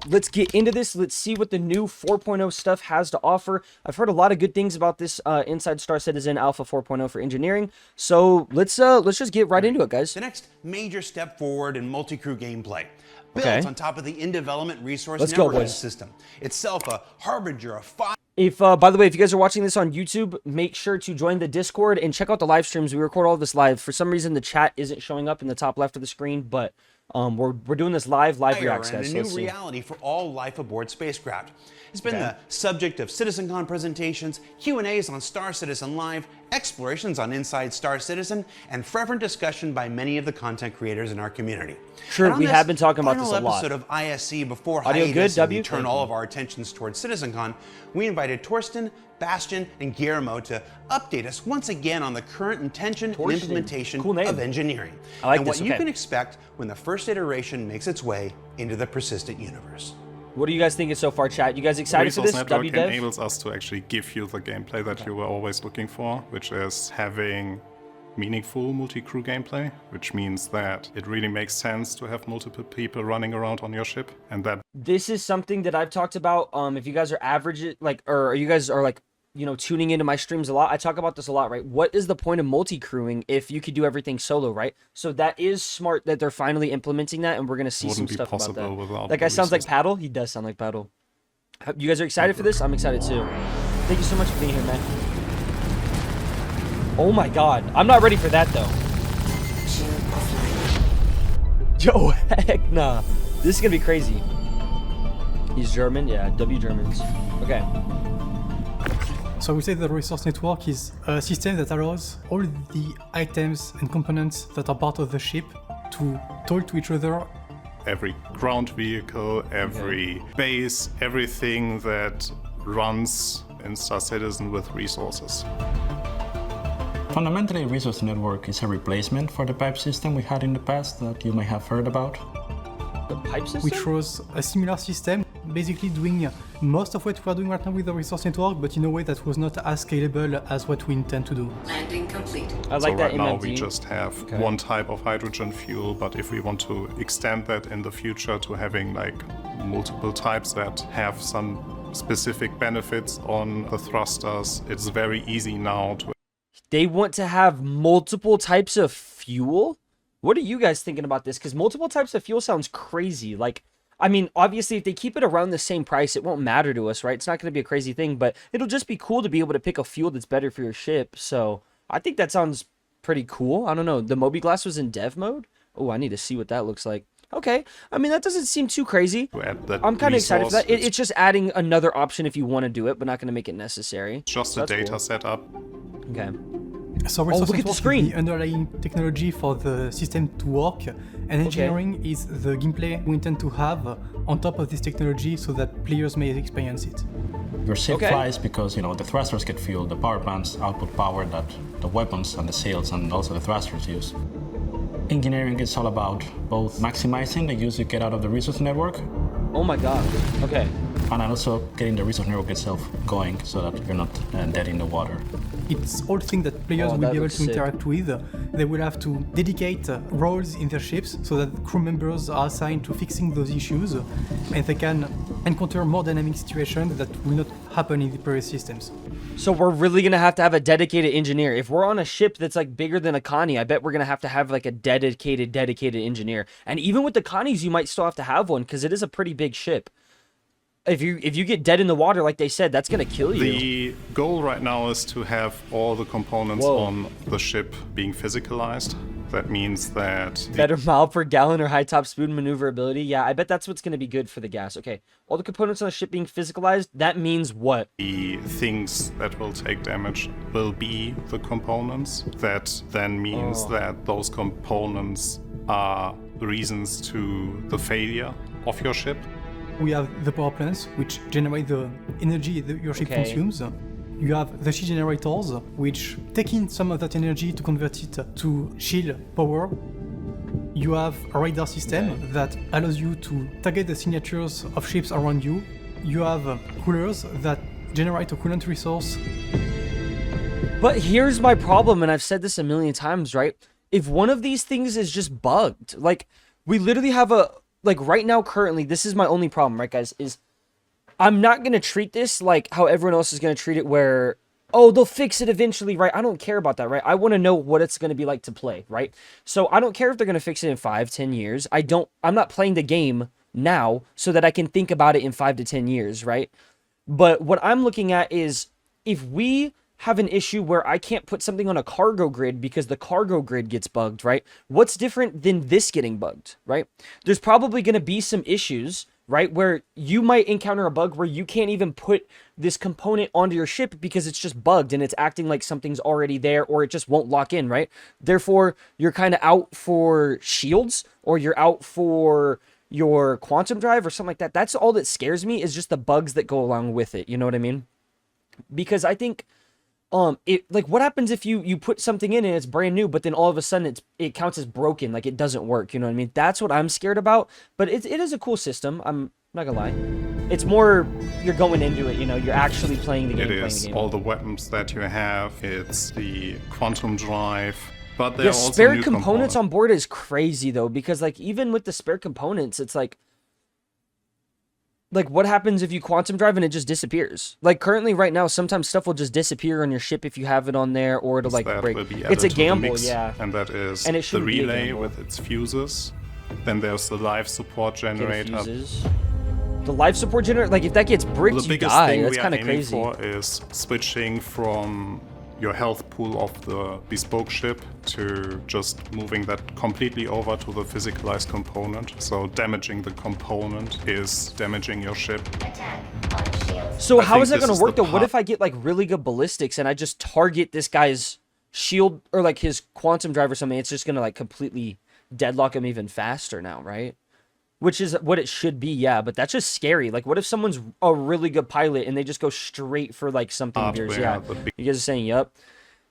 let's get into this. Let's see what the new 4.0 stuff has to offer. I've heard a lot of good things about this inside Star Citizen Alpha 4.0 for engineering. So let's just get right into it, guys. The next major step forward in multi-crew gameplay, built on top of the in-development resource networking system, itself a harbinger of fire. If, by the way, if you guys are watching this on YouTube, make sure to join the Discord and check out the live streams. We record all of this live. For some reason, the chat isn't showing up in the top left of the screen, but we're doing this live reacts, guys. And a new reality for all life aboard spacecraft. It's been the subject of CitizenCon presentations, Q&As on Star Citizen Live, explorations on Inside Star Citizen, and fervent discussion by many of the content creators in our community. Sure, we have been talking about this a lot. Episode of ISC before Audio hiatus good, W? and we turn all of our attentions towards CitizenCon, we invited Torsten, Bastian, and Guillermo to update us once again on the current intention and implementation of engineering, and what you can expect when the first iteration makes its way into the persistent universe. What are you guys thinking so far, chat? You guys excited for this? Network enables us to actually give you the gameplay that you were always looking for, which is having meaningful multi-crew gameplay, which means that it really makes sense to have multiple people running around on your ship, and that this is something that I've talked about. If you guys are average, like, or you guys are like, you know, tuning into my streams a lot, I talk about this a lot, right? What is the point of multi-crewing if you could do everything solo, right? So that is smart that they're finally implementing that, and we're gonna see some stuff about that. That guy sounds like Paddle. He does sound like Paddle. You guys are excited for this? I'm excited too. Thank you so much for being here, man. Oh my god, I'm not ready for that though. Yo, heck nah. This is gonna be crazy. He's German? Yeah, W Germans. Okay. So we say the resource network is a system that allows all the items and components that are part of the ship to talk to each other. Every ground vehicle, every base, everything that runs in Star Citizen with resources. Fundamentally, Resource Network is a replacement for the pipe system we had in the past that you may have heard about. The pipe system? Which was a similar system, basically doing most of what we are doing right now with the Resource Network, but in a way that was not as scalable as what we intend to do. Landing complete. I like so that right now MMD. we just have one type of hydrogen fuel, but if we want to extend that in the future to having like multiple types that have some specific benefits on the thrusters, it's very easy now to... They want to have multiple types of fuel? What are you guys thinking about this? Because multiple types of fuel sounds crazy. Like, I mean, obviously, if they keep it around the same price, it won't matter to us, right? It's not going to be a crazy thing, but it'll just be cool to be able to pick a fuel that's better for your ship. So I think that sounds pretty cool. I don't know. The Moby Glass was in dev mode? Oh, I need to see what that looks like. Okay. I mean, that doesn't seem too crazy. I'm kind of excited for that. It's just adding another option if you want to do it, but not going to make it necessary. Just the data setup. Okay. So Resource look at the screen. The underlying technology for the system to work, and engineering is the gameplay we intend to have on top of this technology so that players may experience it. Your ship flies because, you know, the thrusters get fuel, the power plants output power that the weapons and the sails and also the thrusters use. Engineering is all about both maximizing the use you get out of the resource network. Oh my god. Okay. And also getting the resource network itself going so that you're not dead in the water. It's all things that players will be able to interact with. They will have to dedicate roles in their ships so that crew members are assigned to fixing those issues, and they can encounter more dynamic situations that will not happen in the previous systems. So we're really going to have a dedicated engineer. If we're on a ship that's like bigger than a Connie, I bet we're going to have like a dedicated engineer. And even with the Connies, you might still have to have one because it is a pretty big ship. If you get dead in the water, like they said, that's going to kill you. The goal right now is to have all the components on the ship being physicalized. That means that... Better mile per gallon or high top speed maneuverability. Yeah, I bet that's what's going to be good for the gas. Okay, all the components on the ship being physicalized, that means what? The things that will take damage will be the components. That then means that those components are reasons to the failure of your ship. We have the power plants, which generate the energy that your ship consumes. You have the shield generators, which take in some of that energy to convert it to shield power. You have a radar system that allows you to target the signatures of ships around you. You have coolers that generate a coolant resource. But here's my problem, and I've said this a million times, right? If one of these things is just bugged, like, we literally have like right now, currently, this is my only problem, right, guys, is I'm not going to treat this like how everyone else is going to treat it where, oh, they'll fix it eventually, right? I don't care about that, right? I want to know what it's going to be like to play, right? So I don't care if they're going to fix it in 5, 10 years. I'm not playing the game now so that I can think about it in 5 to 10 years, right? But what I'm looking at is if we have an issue where I can't put something on a cargo grid because the cargo grid gets bugged, right? What's different than this getting bugged, right? There's probably going to be some issues, right, where you might encounter a bug where you can't even put this component onto your ship because it's just bugged and it's acting like something's already there, or it just won't lock in, right? Therefore, you're kind of out for shields, or you're out for your quantum drive or something like that. That's all that scares me, is just the bugs that go along with it. You know what I mean? Because I think like, what happens if you put something in and it's brand new, but then all of a sudden it counts as broken, like it doesn't work, you know what I mean? That's what I'm scared about. But it is a cool system, I'm not gonna lie. It's more you're going into it, you know, you're actually playing the game. It is all the weapons that you have, it's the quantum drive, but there are also spare new components on board is crazy though, because like even with the spare components, it's like what happens if you quantum drive and it just disappears? Like currently right now, sometimes stuff will just disappear on your ship if you have it on there, or it'll like break. It's a gamble, yeah. And that is the relay with its fuses. Then there's the life support generator. The life support generator, like if that gets bricked, you die. That's kind of crazy. The biggest thing we are aiming for is switching from your health pool of the bespoke ship to just moving that completely over to the physicalized component. So damaging the component is damaging your ship. So how is that going to work though? What if I get like really good ballistics and I just target this guy's shield or like his quantum drive or something? It's just going to like completely deadlock him even faster now, right? Which is what it should be, yeah, but that's just scary. Like, what if someone's a really good pilot and they just go straight for, like, something of yours? Yeah, you guys are saying, yup.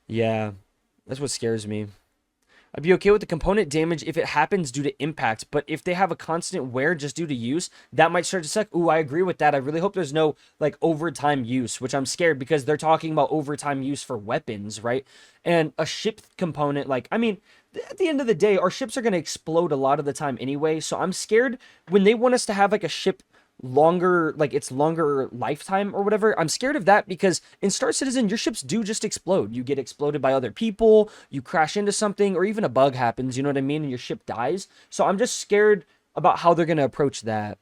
Yeah, that's what scares me. I'd be okay with the component damage if it happens due to impact, but if they have a constant wear just due to use, that might start to suck. Ooh, I agree with that. I really hope there's no, like, overtime use, which I'm scared because they're talking about overtime use for weapons, right? And a ship component, like, I mean, at the end of the day, our ships are going to explode a lot of the time anyway, so I'm scared when they want us to have, like, a ship longer, like its longer lifetime or whatever. I'm scared of that because in Star Citizen, your ships do just explode. You get exploded by other people, you crash into something, or even a bug happens, you know what I mean, and your ship dies. So I'm just scared about how they're going to approach that.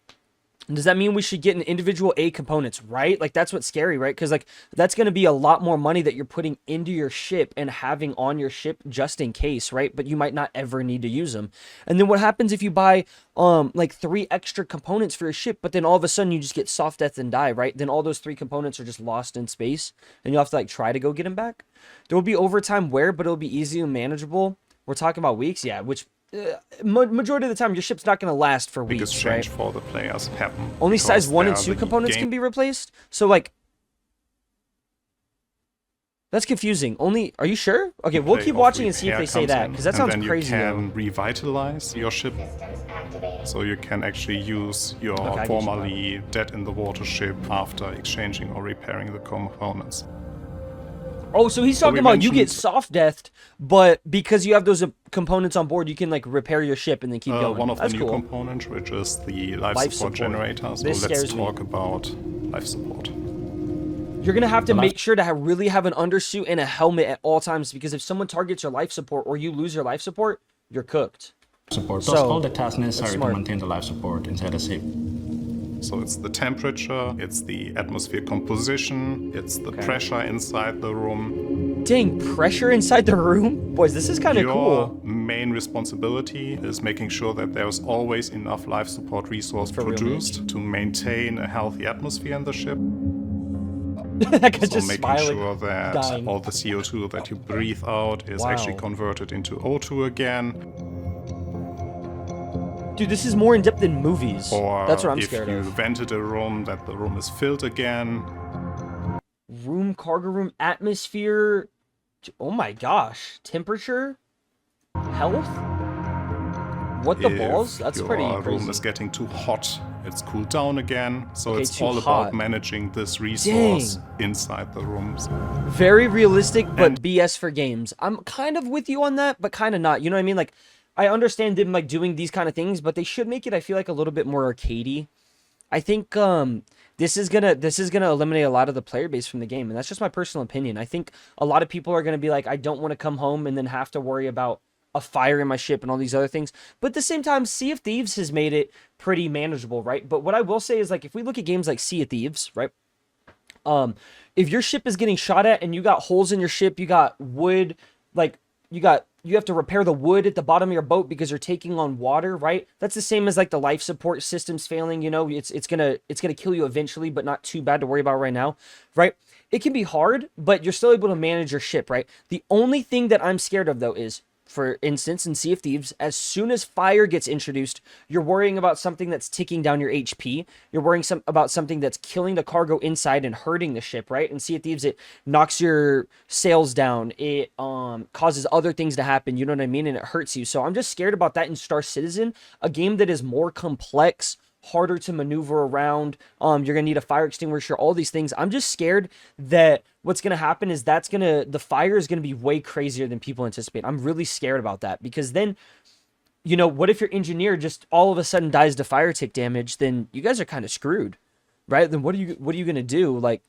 Does that mean we should get an individual A components, right? Like, that's what's scary, right? Because, like, that's going to be a lot more money that you're putting into your ship and having on your ship just in case, right? But you might not ever need to use them. And then what happens if you buy, like, 3 extra components for your ship, but then all of a sudden you just get soft death and die, right? Then all those 3 components are just lost in space, and you'll have to, like, try to go get them back. There will be overtime wear, but it'll be easy and manageable. We're talking about weeks, yeah, which... majority of the time your ship's not going to last for weeks, biggest change for the players happen only size 1 and 2 components can be replaced, so like that's confusing. Only, are you sure? Okay, we'll keep watching and see if they say that, because that sounds crazy. And then you can revitalize your ship, so you can actually use your formerly dead in the water ship after exchanging or repairing the components. Oh, so he's talking about you get soft deathed, but because you have those components on board, you can like repair your ship and then keep going. One of the new components, which is the life support generator. So let's talk about life support. You're going to have to make sure to really have an undersuit and a helmet at all times, because if someone targets your life support or you lose your life support, you're cooked. Support does all the tasks necessary to maintain the life support inside a ship. So it's the temperature, it's the atmosphere composition, it's the pressure inside the room. Dang, pressure inside the room? Boys, this is kind of cool. Your main responsibility is making sure that there's always enough life support resource produced to maintain a healthy atmosphere in the ship. So making sure that all the CO2 that you breathe out is actually converted into O2 again. Dude, this is more in-depth than movies. Or that's what I'm scared of. If you vented a room, that the room is filled again. Room, cargo room, atmosphere. Oh my gosh. Temperature? Health? What the balls? That's pretty crazy. If your room is getting too hot, it's cooled down again. So it's all about managing this resource inside the rooms. Very realistic, but BS for games. I'm kind of with you on that, but kind of not. You know what I mean? Like, I understand them like doing these kind of things, but they should make it, I feel like, a little bit more arcadey. I think this is gonna eliminate a lot of the player base from the game, and that's just my personal opinion. I think a lot of people are gonna be like, I don't want to come home and then have to worry about a fire in my ship and all these other things. But at the same time, Sea of Thieves has made it pretty manageable, right? But what I will say is, like, if we look at games like Sea of Thieves, right? If your ship is getting shot at and you got holes in your ship, you got wood, like you have to repair the wood at the bottom of your boat because you're taking on water, right? That's the same as like the life support systems failing, you know, it's gonna kill you eventually, but not too bad to worry about right now, right? It can be hard, but you're still able to manage your ship, right? The only thing that I'm scared of though is, for instance, in Sea of Thieves, as soon as fire gets introduced, you're worrying about something that's ticking down your HP. You're worrying about something that's killing the cargo inside and hurting the ship, right? In Sea of Thieves, it knocks your sails down. It causes other things to happen, you know what I mean? And it hurts you. So I'm just scared about that in Star Citizen, a game that is more complex, harder to maneuver around. You're gonna need a fire extinguisher, all these things. I'm just scared that what's gonna happen is the fire is gonna be way crazier than people anticipate. I'm really scared about that, because then, you know, what if your engineer just all of a sudden dies to fire tick damage? Then you guys are kind of screwed, right? Then what are you gonna do? Like,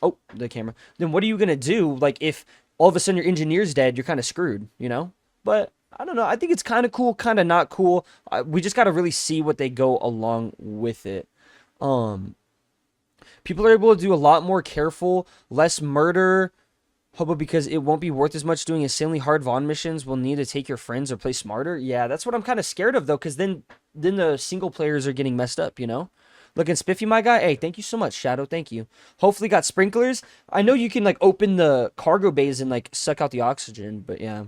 oh, the camera. Then what are you gonna do? Like, if all of a sudden your engineer's dead, you're kind of screwed, you know? But I don't know. I think it's kind of cool, kind of not cool. We just got to really see what they go along with it. People are able to do a lot more careful, less murder. Hobo, because it won't be worth as much doing insanely hard Vaughn missions. We'll need to take your friends or play smarter. Yeah, that's what I'm kind of scared of, though, because then the single players are getting messed up, you know? Looking spiffy, my guy. Hey, thank you so much, Shadow. Thank you. Hopefully got sprinklers. I know you can, like, open the cargo bays and, like, suck out the oxygen, but yeah.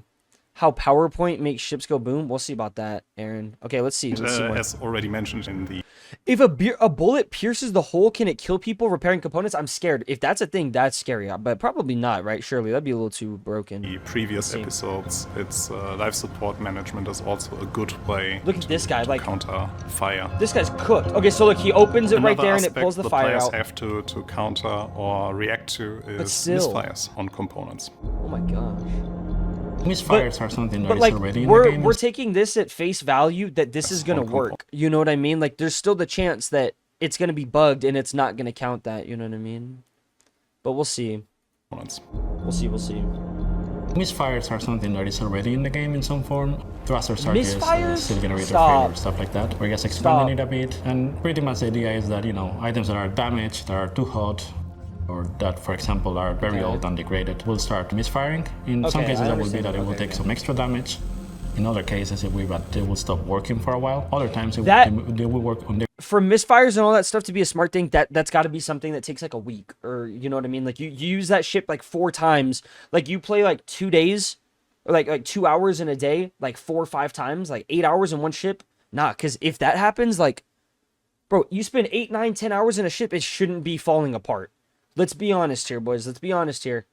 How PowerPoint makes ships go boom? We'll see about that, Aaron. Okay, let's see. As already mentioned in the... If a bullet pierces the hole, can it kill people repairing components? I'm scared. If that's a thing, that's scary. But probably not, right? Surely, that'd be a little too broken. The previous episodes, its life support management is also a good way. Look at this guy, like, counter fire. This guy's cooked. Okay, so look, he opens it right there and it pulls the fire out. The players have to counter or react to is misfires on components. Oh my gosh. Misfires are something that is like, already in the game. We're taking this at face value that this is going to work. You know what I mean? Like, there's still the chance that it's going to be bugged and it's not going to count that. You know what I mean? But we'll see. We'll see. Misfires are something that is already in the game in some form. Thruster charges, still generator failure, stuff like that. We're just expanding it a bit. And pretty much the idea is that, you know, items that are damaged, that are too hot, or that, for example, are very old and degraded, will start misfiring. In some cases, that will be that it will take some extra damage. In other cases, it will be that they will stop working for a while. Other times, they will work on their... For misfires and all that stuff to be a smart thing, that's got to be something that takes like a week, or you know what I mean? Like, you use that ship like 4 times. Like, you play like 2 days, or like 2 hours in a day, like 4 or 5 times, like 8 hours in one ship. Nah, because if that happens, like, bro, you spend 8, 9, 10 hours in a ship, it shouldn't be falling apart. Let's be honest here, boys. Let's be honest here.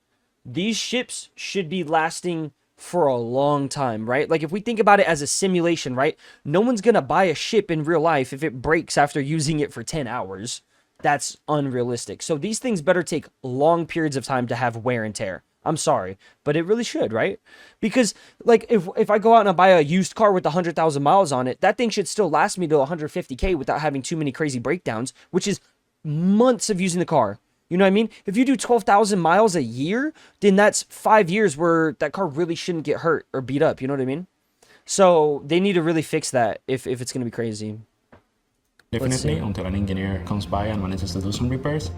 These ships should be lasting for a long time, right? Like, if we think about it as a simulation, right? No one's going to buy a ship in real life if it breaks after using it for 10 hours. That's unrealistic. So these things better take long periods of time to have wear and tear. I'm sorry, but it really should, right? Because, like, if I go out and I buy a used car with 100,000 miles on it, that thing should still last me to 150K without having too many crazy breakdowns, which is months of using the car. You know what I mean? If you do 12,000 miles a year, then that's 5 years where that car really shouldn't get hurt or beat up. You know what I mean? So they need to really fix that if it's going to be crazy. Definitely, until an engineer comes by and manages to do some repairs.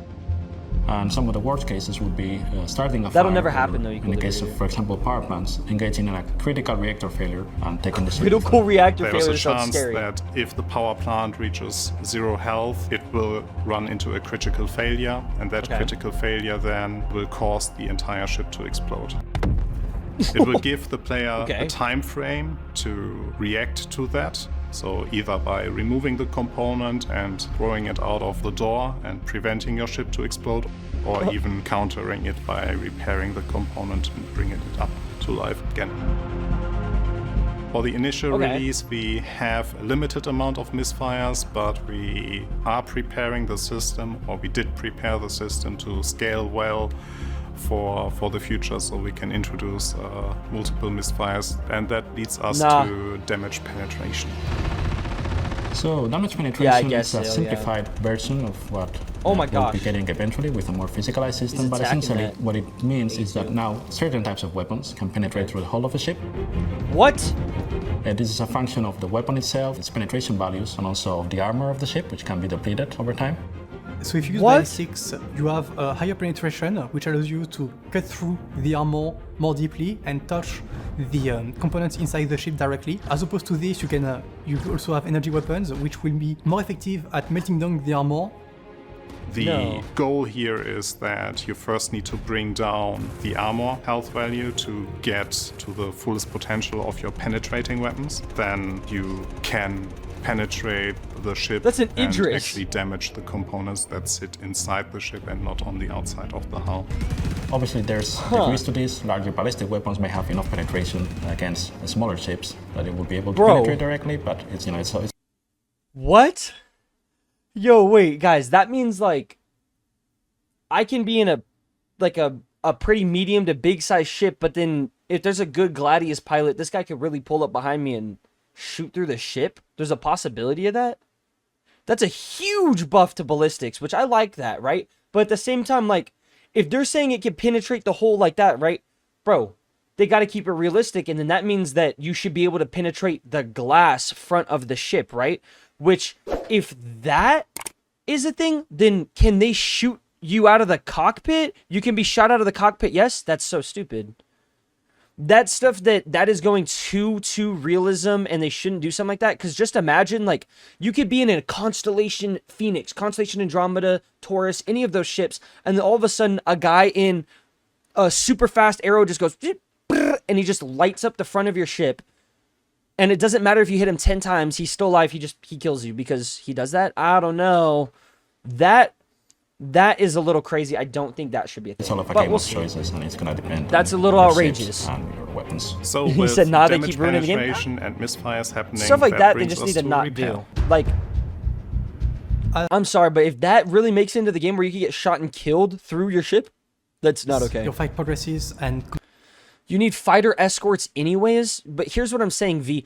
And some of the worst cases would be starting a fire. That'll never happen, though. In the case of, for example, power plants, engaging in a critical reactor failure and taking the critical reactor failure. There's a chance that if the power plant reaches 0 health, it will run into a critical failure, and that critical failure then will cause the entire ship to explode. It will give the player a time frame to react to that. So either by removing the component and throwing it out of the door and preventing your ship to explode, or even countering it by repairing the component and bringing it up to life again. For the initial release, we have a limited amount of misfires, but we are preparing the system, or we did prepare the system to scale well for the future, so we can introduce multiple misfires, and that leads us to damage penetration. So damage penetration is a simplified version of what we'll be getting eventually with a more physicalized system, but essentially what it means is that now certain types of weapons can penetrate through the hull of a ship. What? This is a function of the weapon itself, its penetration values, and also of the armor of the ship, which can be depleted over time. So if you use ballistics, you have a higher penetration, which allows you to cut through the armor more deeply and touch the components inside the ship directly. As opposed to this, you also have energy weapons, which will be more effective at melting down the armor. The goal here is that you first need to bring down the armor health value to get to the fullest potential of your penetrating weapons. Then you can penetrate the ship and actually damage the components that sit inside the ship and not on the outside of the hull. Obviously there's degrees to this. Larger ballistic weapons may have enough penetration against smaller ships that it would be able to penetrate directly, but it's, it's... What? Yo, wait, guys, that means like I can be in a pretty medium to big size ship, but then if there's a good Gladius pilot, this guy could really pull up behind me and shoot through the ship. There's a possibility of that. That's a huge buff to ballistics, which I like that, right? But at the same time, like, if they're saying it can penetrate the hull like that, right? Bro, they got to keep it realistic, and then that means that you should be able to penetrate the glass front of the ship, right? Which, if that is a thing, then can they shoot you out of the cockpit? You can be shot out of the cockpit, yes? That's so stupid. That stuff that is going too realism, and they shouldn't do something like that. Because just imagine, like, you could be in a Constellation Phoenix, Constellation Andromeda, Taurus, any of those ships, and then all of a sudden a guy in a super fast arrow just goes, and he just lights up the front of your ship. And it doesn't matter if you hit him 10 times, he's still alive, he kills you because he does that? I don't know. That is a little crazy. I don't think that should be a thing. It's all of a game of choices, and it's gonna depend. That's a little outrageous. And your weapons. So he said, "Nah, they keep ruining the game." And misfires happening, stuff like that, they just need to not do. Like, I'm sorry, but if that really makes it into the game where you can get shot and killed through your ship, that's not okay. Your fight progresses, and you need fighter escorts anyways. But here's what I'm saying, V.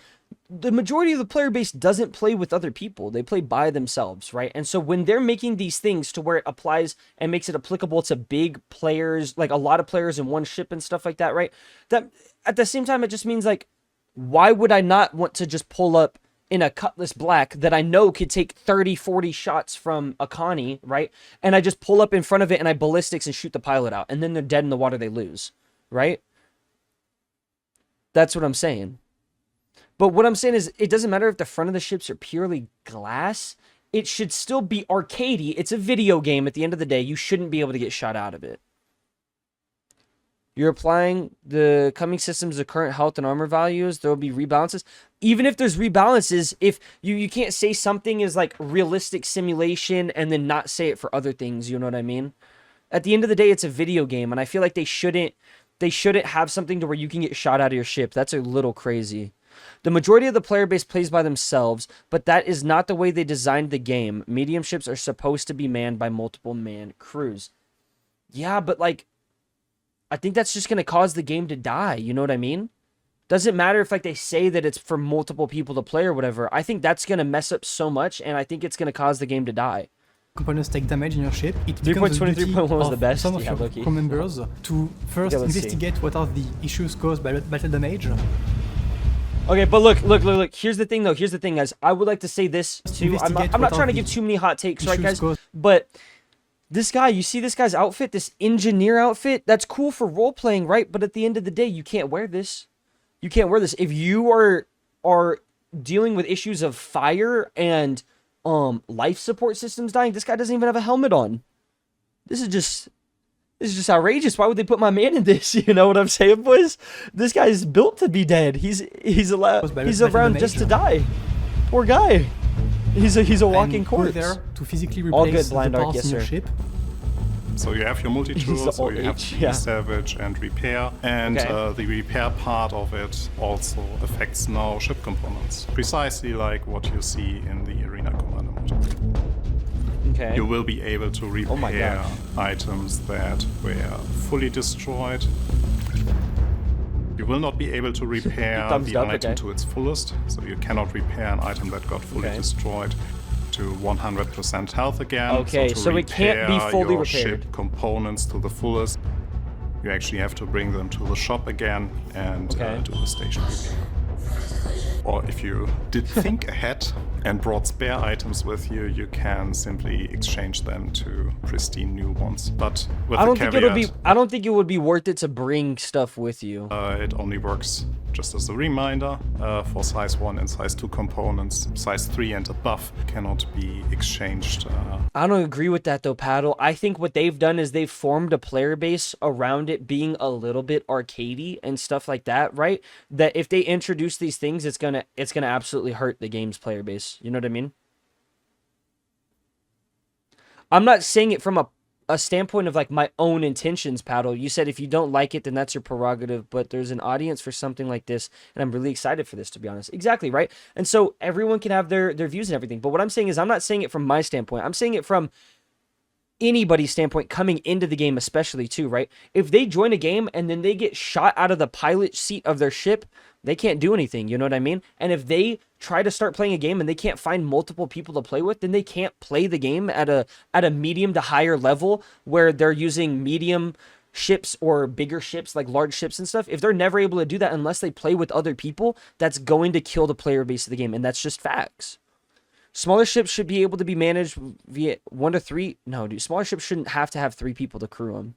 The majority of the player base doesn't play with other people. They play by themselves, right? And so when they're making these things to where it applies and makes it applicable to big players, like a lot of players in one ship and stuff like that, right? That at the same time, it just means like, why would I not want to just pull up in a Cutlass Black that I know could take 30, 40 shots from a Connie, right? And I just pull up in front of it and I ballistics and shoot the pilot out. And then they're dead in the water, they lose, right? That's what I'm saying. But what I'm saying is, it doesn't matter if the front of the ships are purely glass. It should still be arcadey. It's a video game at the end of the day. You shouldn't be able to get shot out of it. You're applying the coming systems of current health and armor values. There will be rebalances. Even if there's rebalances, if you can't say something is like realistic simulation and then not say it for other things, you know what I mean? At the end of the day, it's a video game, and I feel like they shouldn't have something to where you can get shot out of your ship. That's a little crazy. The majority of the player base plays by themselves, but that is not the way they designed the game. Medium ships are supposed to be manned by multiple man crews. Yeah, but like, I think that's just going to cause the game to die. You know what I mean? Doesn't matter if like they say that it's for multiple people to play or whatever. I think that's going to mess up so much, and I think it's going to cause the game to die. Components take damage in your ship. It becomes the duty was the best. Some of your crew members to first investigate what are the issues caused by battle damage. Okay, but look. Here's the thing, though. Here's the thing, guys. I would like to say this, too. I'm not trying to give too many hot takes, right, guys? But this guy, you see this guy's outfit, this engineer outfit? That's cool for role-playing, right? But at the end of the day, you can't wear this. You can't wear this. If you are dealing with issues of fire and life support systems dying, this guy doesn't even have a helmet on. This is just outrageous. Why would they put my man in this? You know what I'm saying, boys? This guy is built to be dead. He's around just to die. Poor guy. He's a walking corpse. There to physically replace the parts in your ship. So you have your multi-tool, so you have salvage and repair, and the repair part of it also affects now ship components, precisely like what you see in the Arena Commander mode. Okay. You will be able to repair items that were fully destroyed. You will not be able to repair the item to its fullest, so you cannot repair an item that got fully destroyed to 100% health again. Okay, so it can't be fully your repaired. Ship components to the fullest, you actually have to bring them to the shop again and do the station repair. Or if you did think ahead and brought spare items with you, you can simply exchange them to pristine new ones. But with I don't think it would be worth it to bring stuff with you. It only works, just as a reminder, for size 1 and size 2 components. Size 3 and above cannot be exchanged. I don't agree with that though, Paddle. I think what they've done is they've formed a player base around it being a little bit arcadey and stuff like that, right? That if they introduce these things, it's gonna absolutely hurt the game's player base. You know what I mean? I'm not saying it from a standpoint of like my own intentions, Paddle. You said if you don't like it, then that's your prerogative, but there's an audience for something like this, and I'm really excited for this, to be honest. Exactly, right? And so everyone can have their views and everything, but what I'm saying is I'm not saying it from my standpoint. I'm saying it from anybody's standpoint coming into the game, especially too, right? If they join a game and then they get shot out of the pilot seat of their ship, they can't do anything, you know what I mean? And if they try to start playing a game and they can't find multiple people to play with, then they can't play the game at a medium to higher level where they're using medium ships or bigger ships, like large ships and stuff. If they're never able to do that unless they play with other people, that's going to kill the player base of the game, and that's just facts. Smaller ships should be able to be managed via 1 to 3. No, dude, smaller ships shouldn't have to have 3 people to crew them.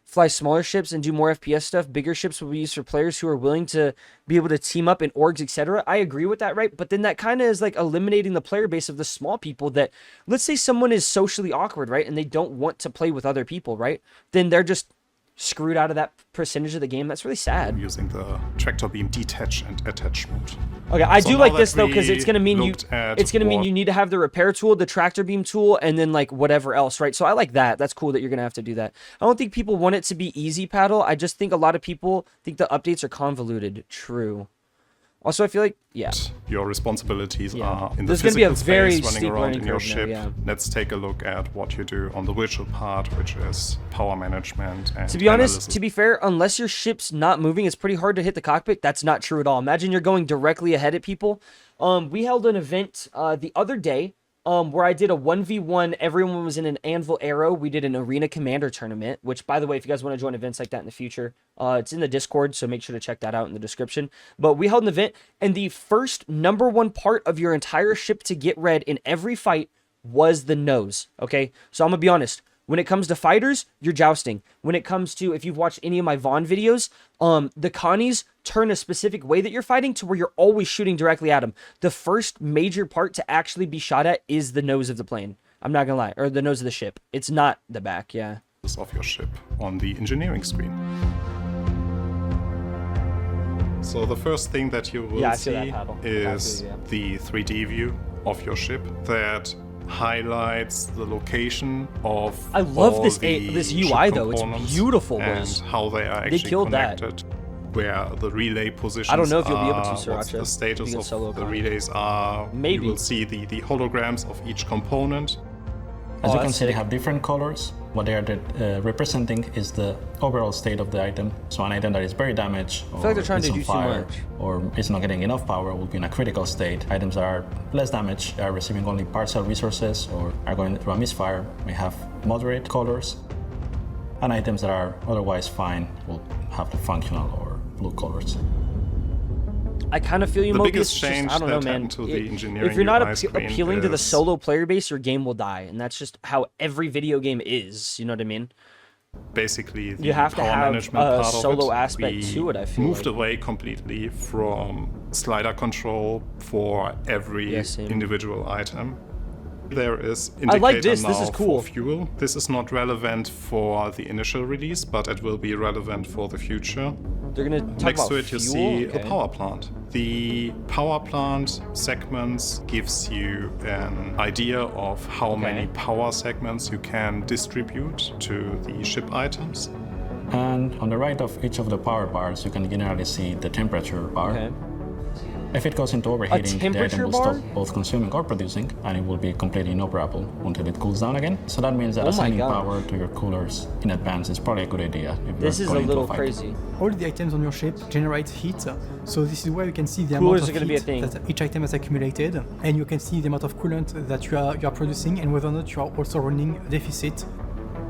Fly smaller ships and do more FPS stuff. Bigger ships will be used for players who are willing to be able to team up in orgs, etc. I agree with that, right? But then that kind of is like eliminating the player base of the small people that, let's say someone is socially awkward, right? And they don't want to play with other people, right? Then they're just screwed out of that percentage of the game. That's really sad. Using the tractor beam detach and attach mode. Okay, I do like this though, because it's gonna mean you need to have the repair tool, the tractor beam tool, and then like whatever else, right? So I like that. That's cool that you're gonna have to do that. I don't think people want it to be easy, Paddle. I just think a lot of people think the updates are convoluted. True. Also, I feel like, your responsibilities are in the There's gonna be a physical very space running steep around learning in your curve ship. now, Let's take a look at what you do on the virtual part, which is power management and to be honest, to be fair, unless your ship's not moving, it's pretty hard to hit the cockpit. That's not true at all. Imagine you're going directly ahead at people. We held an event the other day where I did a 1v1. Everyone was in an Anvil Arrow. We did an Arena Commander tournament, which, by the way, if you guys want to join events like that in the future, it's in the Discord, so make sure to check that out in the description. But we held an event, and the first #1 part of your entire ship to get red in every fight was the nose, okay? So I'm going to be honest. When it comes to fighters, you're jousting. When it comes to, if you've watched any of my Vaughn videos, the Connies turn a specific way that you're fighting to where you're always shooting directly at them. The first major part to actually be shot at is the nose of the plane. I'm not gonna lie, or the nose of the ship. It's not the back, yeah. Of your ship on the engineering screen. So the first thing that you will see is the 3D view of your ship that highlights the location of I love this UI though. It's beautiful. And how they are actually connected. Where the relay positions I don't know if you'll be able to, what's the status of the relays are. Maybe. You will see the holograms of each component. As you can see, they have different colors. What they are representing is the overall state of the item. So an item that is very damaged, or I feel like they're trying to do too much, or is not getting enough power, will be in a critical state. Items that are less damaged, are receiving only partial resources, or are going through a misfire, may have moderate colors. And items that are otherwise fine will have the functional or blue colors. I kind of feel you, the Mobius. Biggest change I don't know, man. If you're not appealing to the solo player base, your game will die, and that's just how every video game is. You know what I mean? Basically, the you have to have management a solo aspect to it. I feel moved away completely from slider control for every individual item. There is indicator I like this. Now this is cool. For fuel. This is not relevant for the initial release, but it will be relevant for the future. They're gonna talk Next about to it, you see the power plant. The power plant segments gives you an idea of how many power segments you can distribute to the ship items. And on the right of each of the power bars, you can generally see the temperature bar. If it goes into overheating, the item will bar? stop both consuming or producing, and it will be completely inoperable until it cools down again. So that means that assigning power to your coolers in advance is probably a good idea. If this is a little crazy. All the items on your ship generate heat, so this is where you can see the amount of heat that each item has accumulated, and you can see the amount of coolant that you are producing and whether or not you are also running a deficit.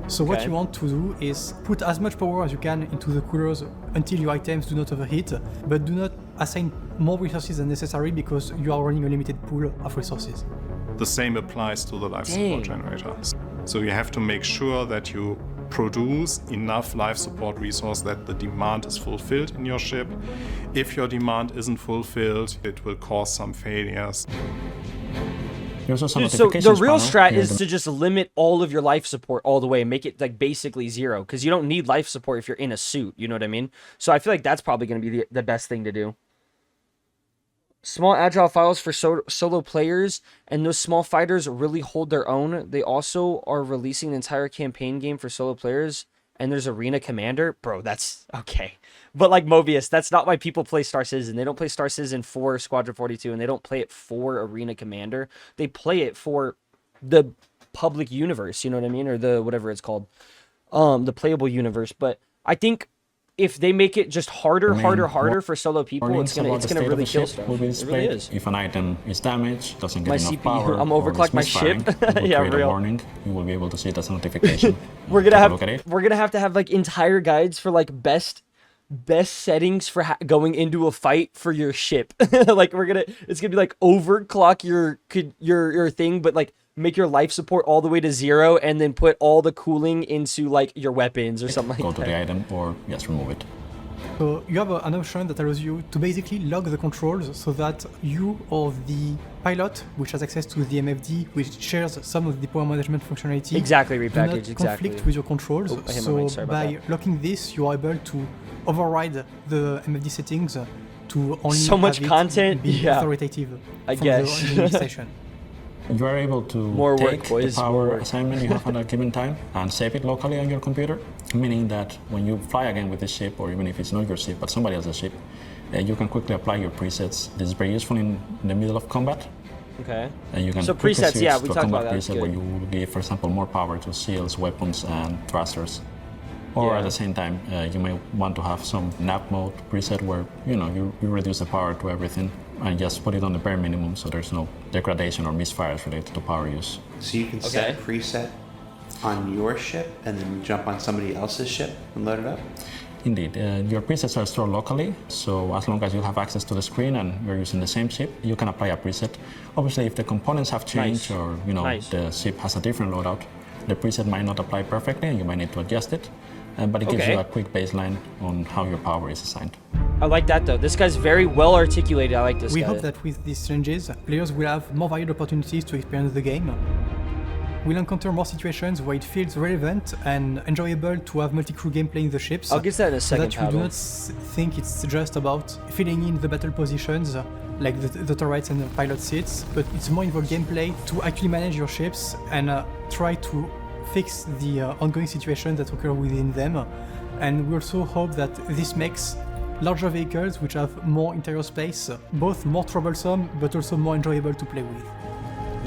So what you want to do is put as much power as you can into the coolers until your items do not overheat, but do not assign more resources than necessary because you are running a limited pool of resources. The same applies to the life support generator. So you have to make sure that you produce enough life support resource that the demand is fulfilled in your ship. If your demand isn't fulfilled, it will cause some failures. Dude, so the real strat is to just limit all of your life support all the way and make it like basically zero, because you don't need life support if you're in a suit, you know what I mean? So I feel like that's probably going to be the best thing to do. Small agile files for solo players, and those small fighters really hold their own. They also are releasing an entire campaign game for solo players, and there's Arena Commander. Bro, that's okay. But like Mobius, that's not why people play Star Citizen. They don't play Star Citizen for Squadron 42, and they don't play it for Arena Commander. They play it for the public universe, you know what I mean? Or the whatever it's called. The playable universe. But I think if they make it just harder for solo people, it's gonna really kill stuff. It really is. If an item is damaged, doesn't get enough power, I'm overclocked my ship. Yeah, real. Warning. You will be able to see it as a notification. we're gonna have to have like entire guides for like best settings for going into a fight for your ship. Like it's gonna be like overclock your thing, but like make your life support all the way to 0 and then put all the cooling into like your weapons or something like that. Go to the item or just remove it. So you have an option that allows you to basically log the controls so that you or the pilot, which has access to the MFD, which shares some of the power management functionality, repackaged, do not conflict with your controls. So by locking this, you are able to override the MFD settings to only so much content be authoritative. I guess. The station. You are able to take the power assignment you have at a given time and save it locally on your computer, meaning that when you fly again with the ship, or even if it's not your ship but somebody else's ship, you can quickly apply your presets. This is very useful in the middle of combat. Okay. And you can presets, we talked about that. Preset where you will give, for example, more power to shields, weapons, and thrusters. Or at the same time, you may want to have some nap mode preset where you reduce the power to everything and just put it on the bare minimum so there's no degradation or misfires related to power use. So you can set a preset on your ship and then jump on somebody else's ship and load it up? Indeed. Your presets are stored locally, so as long as you have access to the screen and you're using the same ship, you can apply a preset. Obviously, if the components have changed or the ship has a different loadout, the preset might not apply perfectly and you might need to adjust it. But it gives you a quick baseline on how your power is assigned. I like that though. This guy's very well articulated. I like this guy. We hope that with these changes, players will have more varied opportunities to experience the game. We'll encounter more situations where it feels relevant and enjoyable to have multi-crew gameplay in the ships. I'll get that in a second. So that you do not think it's just about filling in the battle positions like the turrets and the pilot seats, but it's more involved gameplay to actually manage your ships and try to fix the ongoing situations that occur within them. And we also hope that this makes larger vehicles which have more interior space both more troublesome but also more enjoyable to play with.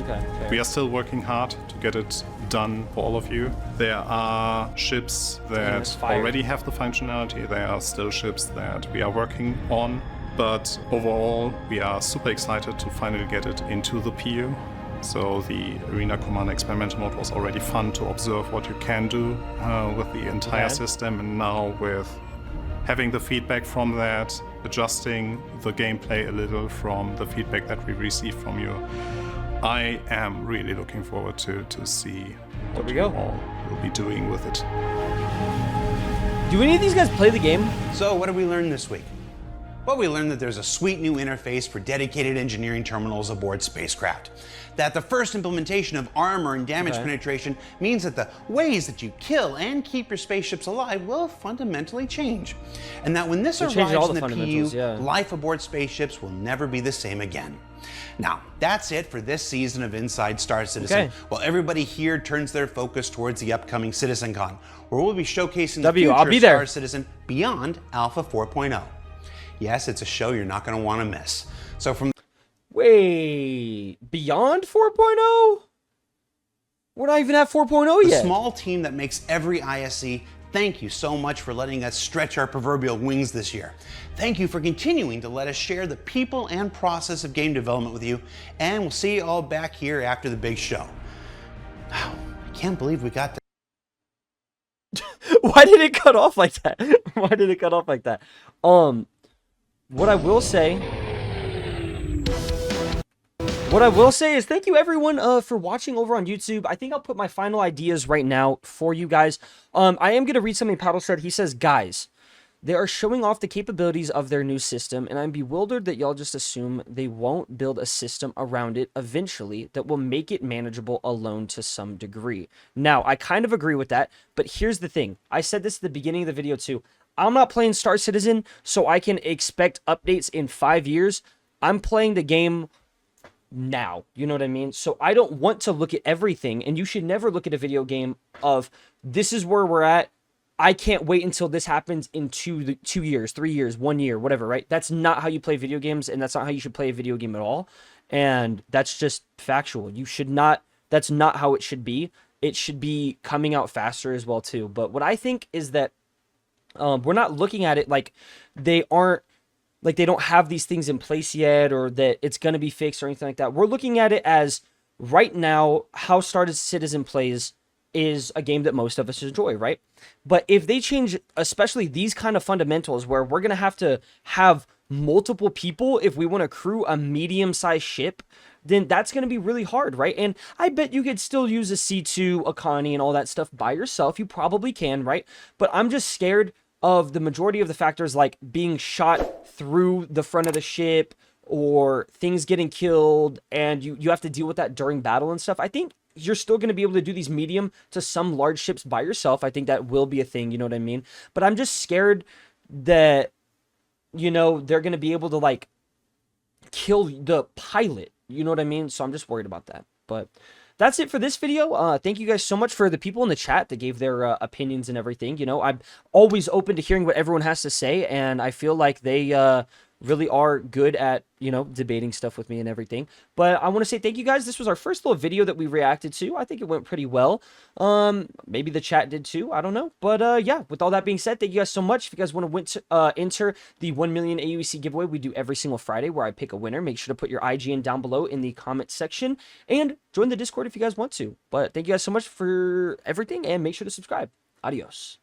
Okay. We are still working hard to get it done for all of you. There are ships that already have the functionality. There are still ships that we are working on. But overall, we are super excited to finally get it into the PU. So the Arena Command Experimental Mode was already fun to observe what you can do with the entire system, and now with having the feedback from that, adjusting the gameplay a little from the feedback that we received from you, I am really looking forward to see what you all will be doing with it. Do any of these guys play the game? So what did we learn this week? Well, we learned that there's a sweet new interface for dedicated engineering terminals aboard spacecraft. That the first implementation of armor and damage penetration means that the ways that you kill and keep your spaceships alive will fundamentally change. And that when this arrives in the PU, life aboard spaceships will never be the same again. Now, that's it for this season of Inside Star Citizen. While everybody here turns their focus towards the upcoming CitizenCon, where we'll be showcasing the future of Star Citizen beyond Alpha 4.0. Yes, it's a show you're not going to want to miss. So from... Wait, beyond 4.0? We're not even at 4.0 yet. The small team that makes every ISE, thank you so much for letting us stretch our proverbial wings this year. Thank you for continuing to let us share the people and process of game development with you, and we'll see you all back here after the big show. Wow, I can't believe we got to... Why did it cut off like that? Why did it cut off like that? What I will say is thank you everyone for watching over on YouTube. I think I'll put my final ideas right now for you guys. I am going to read something Paddle said. He says, guys, they are showing off the capabilities of their new system, and I'm bewildered that y'all just assume they won't build a system around it eventually that will make it manageable alone to some degree. Now, I kind of agree with that, but here's the thing. I said this at the beginning of the video too. I'm not playing Star Citizen, so I can expect updates in 5 years. I'm playing the game now, you know what I mean? So I don't want to look at everything, and you should never look at a video game of this is where we're at. I can't wait until this happens in 2 years, 3 years, 1 year, whatever, right? That's not how you play video games, and that's not how you should play a video game at all. And that's just factual. You should not, that's not how it should be. It should be coming out faster as well too. But what I think is that we're not looking at it like they aren't, like they don't have these things in place yet, or that it's going to be fixed or anything like that. We're looking at it as right now, how Star Citizen plays is a game that most of us enjoy, right? But if they change, especially these kind of fundamentals where we're going to have multiple people if we want to crew a medium-sized ship, then that's going to be really hard, right? And I bet you could still use a C2, a Connie, and all that stuff by yourself. You probably can, right? But I'm just scared of the majority of the factors, like being shot through the front of the ship or things getting killed, and you have to deal with that during battle and stuff. I think you're still going to be able to do these medium to some large ships by yourself. I think that will be a thing, you know what I mean? But I'm just scared that, you know, they're going to be able to, like, kill the pilot, you know what I mean? So I'm just worried about that. But that's it for this video. Thank you guys so much for the people in the chat that gave their opinions and everything. You know, I'm always open to hearing what everyone has to say, and I feel like they really are good at, you know, debating stuff with me and everything. But I want to say thank you guys. This was our first little video that we reacted to. I think it went pretty well. Maybe the chat did too. I don't know. But yeah, with all that being said, thank you guys so much. If you guys want to enter the 1 million AUEC giveaway we do every single Friday where I pick a winner, make sure to put your IGN down below in the comment section and join the Discord if you guys want to. But thank you guys so much for everything, and make sure to subscribe. Adios.